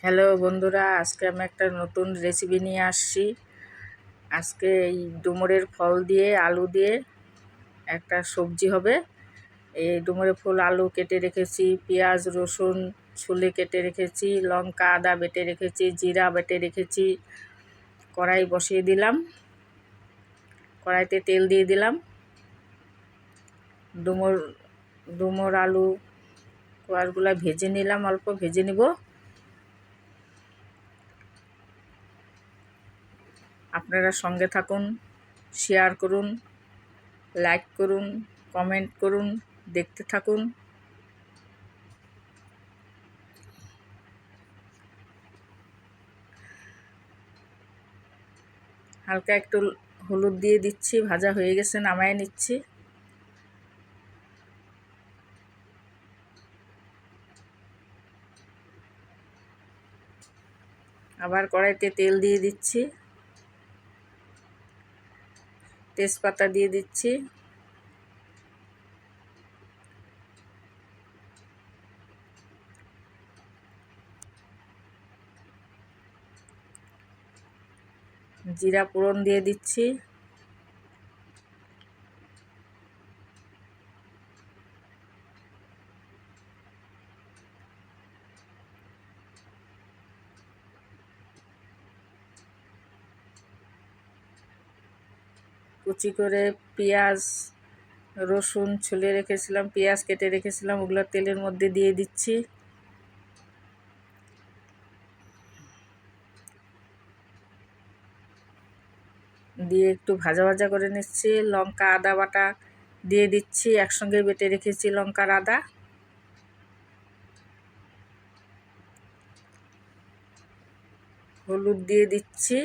Hello বন্ধুরা, আজকে আমি একটা নতুন রেসিপি নিয়ে আসছি। আজকে এই ডুমুরের ফল দিয়ে আলু দিয়ে একটা সবজি হবে। এই ডুমুরের ফল আলু কেটে রেখেছি, পেঁয়াজ রসুন ছুলে কেটে রেখেছি, লঙ্কা আদা বেটে রেখেছি, জিরা বেটে রেখেছি। কড়াই বসিয়ে দিলাম, কড়াইতে তেল দিয়ে দিলাম। ডুমুর আলু কোয়াশগুলো ভেজে নিলাম, অল্প ভেজে নিব। আপনারা সঙ্গে থাকুন, শেয়ার করুন, লাইক করুন, কমেন্ট করুন, দেখতে থাকুন। হালকা একটু হলুদ দিয়ে দিচ্ছি, ভাজা হয়ে গেছে, নামায় নিচ্ছি। আবার কড়াইতে তেল দিয়ে দিচ্ছি, তেজপাতা দিয়ে দিচ্ছি, জিরা ফোড়ন দিয়ে দিচ্ছি, কুচি করে পেঁয়াজ রসুন ছুলে রেখেছিলাম, পেঁয়াজ কেটে রেখেছিলাম, ওগুলো তেলের মধ্যে দিয়ে দিচ্ছি। দিয়ে একটু ভাজা ভাজা করে নিচ্ছি। লঙ্কা আদা বাটা দিয়ে দিচ্ছি, একসঙ্গে বেটে রেখেছি লঙ্কার আদা। হলুদ দিয়ে দিচ্ছি,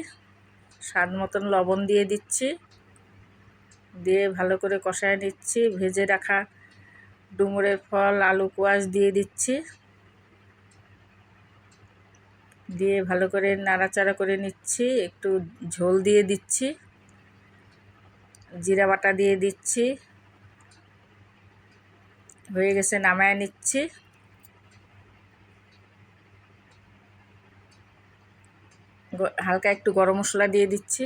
স্বাদ মতন লবণ দিয়ে দিচ্ছি, দিয়ে ভালো করে কষায় নিচ্ছি। ভেজে রাখা ডুমুরের ফল আলু কোয়াশ দিয়ে দিচ্ছি, দিয়ে ভালো করে নাড়াচাড়া করে নিচ্ছি। একটু ঝোল দিয়ে দিচ্ছি, জিরা বাটা দিয়ে দিচ্ছি। হয়ে গেছে, নামায় নিচ্ছি। হালকা একটু গরম মশলা দিয়ে দিচ্ছি।